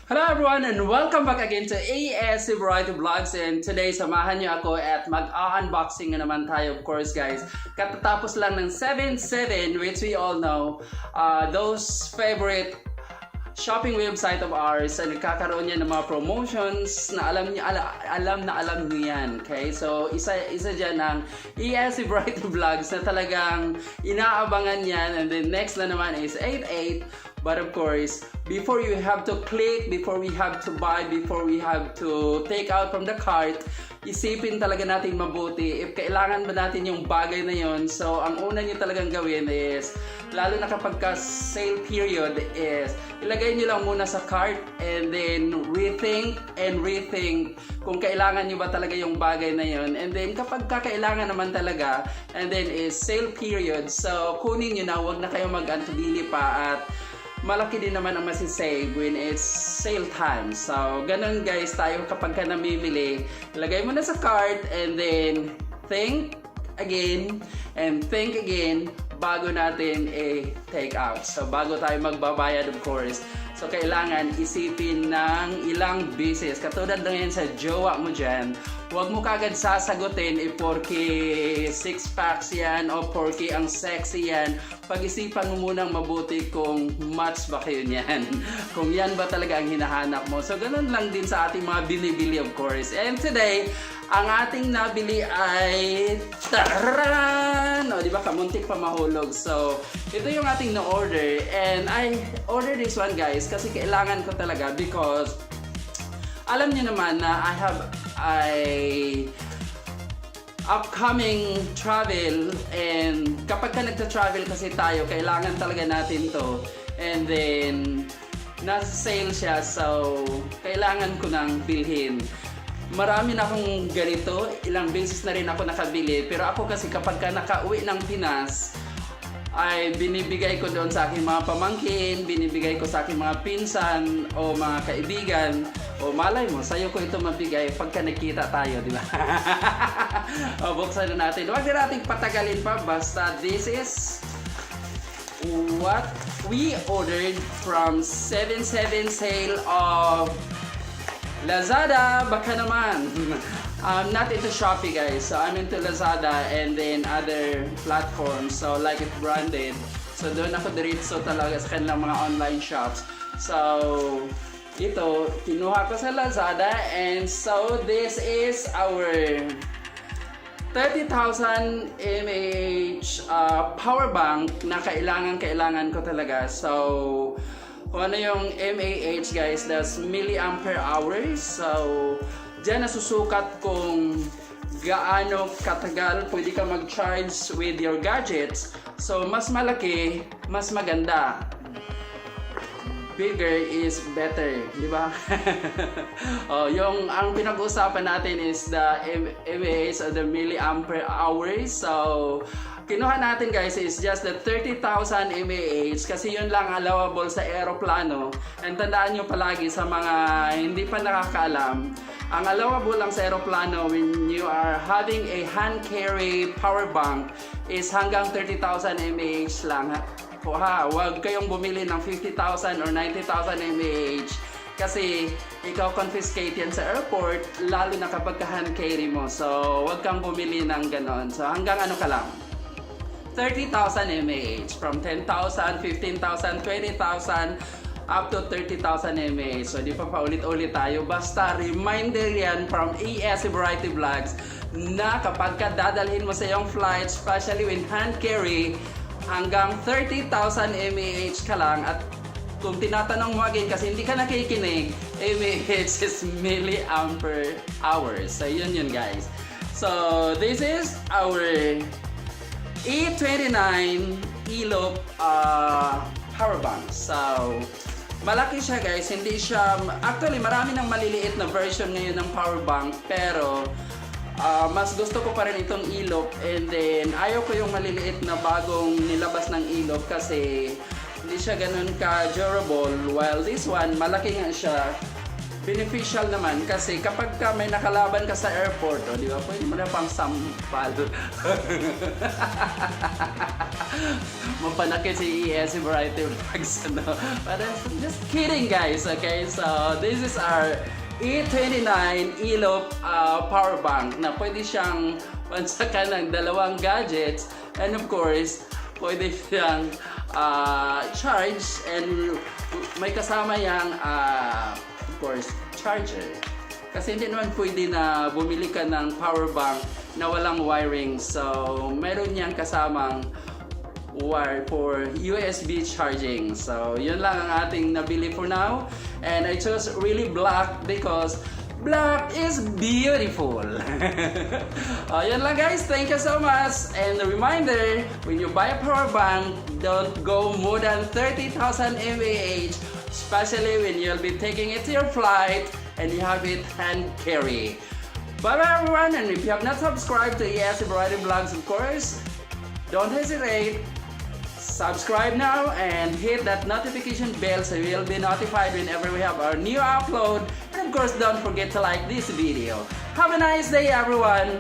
Hello everyone and welcome back again to AS Variety Vlogs, and today samahan niyo ako at mag-unboxing na naman tayo, of course guys. Katatapos lang ng 7/7, which we all know, those favorite shopping website of ours, ay nagkakaroon yan ng mga promotions na alam niyo yan. Okay? So isa dyan ng AS Variety Vlogs na talagang inaabangan yan, and then next na naman is 8/8. But of course, before you have to click, before we have to buy, before we have to take out from the cart, isipin talaga natin mabuti if kailangan ba natin yung bagay na yon. So, ang una nyo talagang gawin is, lalo na kapag sale period, is ilagay nyo lang muna sa cart and then rethink kung kailangan nyo ba talaga yung bagay na yon. And then kapag kakailangan naman talaga, and then is sale period, so kunin nyo na, huwag na kayo mag-antubili pa, at malaki din naman ang masisave when it's sale time. So, ganun guys tayo kapag ka namimili. Ilagay mo na sa cart and then think again bago natin take out. So, bago tayo magbabayad, of course. So, kailangan isipin ng ilang beses. Katulad lang yan sa jowa mo dyan. Huwag mo kagad sasagutin porke six packs yan o porke ang sexy yan. Pag-isipan mo munang mabuti kung match ba kayo niyan. Kung yan ba talaga ang hinahanap mo. So, ganun lang din sa ating mga binibili, of course. And today, ang ating nabili ay tararan! O, di ba, kamuntik pa mahulog. So, ito yung ating na-order. And I ordered this one, guys, kasi kailangan ko talaga because alam niyo naman na I have upcoming travel, and kapag ka nagta-travel kasi tayo, kailangan talaga natin to. And then, nasa sale siya, so kailangan ko nang bilhin. Marami na akong ganito, ilang beses na rin ako nakabili, pero ako kasi kapag ka nakauwi ng Pinas, ay binibigay ko doon sa aking mga pamangkin, binibigay ko sa aking mga pinsan o mga kaibigan, o malay mo, sa'yo ko ito mabigay pagka nakita tayo, di ba? O, buksan na natin. Huwag na natin patagalin pa, basta this is what we ordered from 7/7 sale of Lazada. Baka naman. Not into Shopee, guys. So I'm into Lazada and then other platforms. So like it branded. So doon ako diretso talaga sa kanilang mga online shops. So ito, kinuha ko sa Lazada, and so this is our 30,000 mAh power bank na kailangan ko talaga. So kung ano yung mAh, guys, that's milliampere hours. So diyan nasusukat kung gaano katagal pwede ka mag-charge with your gadgets. So mas malaki, mas maganda. Bigger is better, di ba? Ang pinag-uusapan natin is the mAh or the milliampere hours. So kinuha natin, guys, is just the 30,000 mAh kasi yun lang allowable sa eroplano. And tandaan nyo palagi sa mga hindi pa nakakaalam, ang allowable lang sa eroplano when you are having a hand carry power bank is hanggang 30,000 mAh lang. Huwag kayong bumili ng 50,000 or 90,000 mAh kasi ikaw confiscate yan sa airport, lalo na kapag hand carry mo. So huwag kang bumili ng ganon. So hanggang ano ka lang, 30,000 mAh, from 10,000, 15,000, 20,000 up to 30,000 mAh. So di pa paulit-ulit tayo, basta reminder yan from AS Variety Vlogs na kapag ka dadalhin mo sa iyong flight, especially when hand carry, hanggang 30,000 mAh ka lang. At kung tinatanong mo again kasi hindi ka nakikinig, mAh is milliampere hours. So yun guys. So this is our E29 Elop power bank. So malaki siya, guys. Hindi siya, actually marami ng maliliit na version ngayon ng power bank, pero mas gusto ko pa rin itong Elop. And then ayaw ko yung maliliit na bagong nilabas ng Elop kasi hindi siya ganun ka durable, while this one malaki nga siya. beneficial naman kasi kapag ka may nakalaban ka sa airport, o di ba, pwede mo na pang sampal. Mapanakit si ESC Variety Vlogs, no? But just kidding, guys, okay? So, this is our E29 ELOP power bank na pwede siyang pansakan ng dalawang gadgets, and of course, pwede siyang charge, and may kasama yang of course, charger. Kasi hindi naman pwede na bumili ka ng power bank na walang wiring. So, meron niyang kasamang wire for USB charging. So, yun lang ang ating nabili for now. And I chose really black because black is beautiful. Yun lang, guys. Thank you so much. And a reminder, when you buy a power bank, don't go more than 30,000 mAh, especially when you'll be taking it to your flight and you have it hand carry. Bye bye, everyone, and if you have not subscribed to ESC Variety Vlogs, of course, don't hesitate. Subscribe now and hit that notification bell so you'll be notified whenever we have our new upload. And of course, don't forget to like this video. Have a nice day, everyone.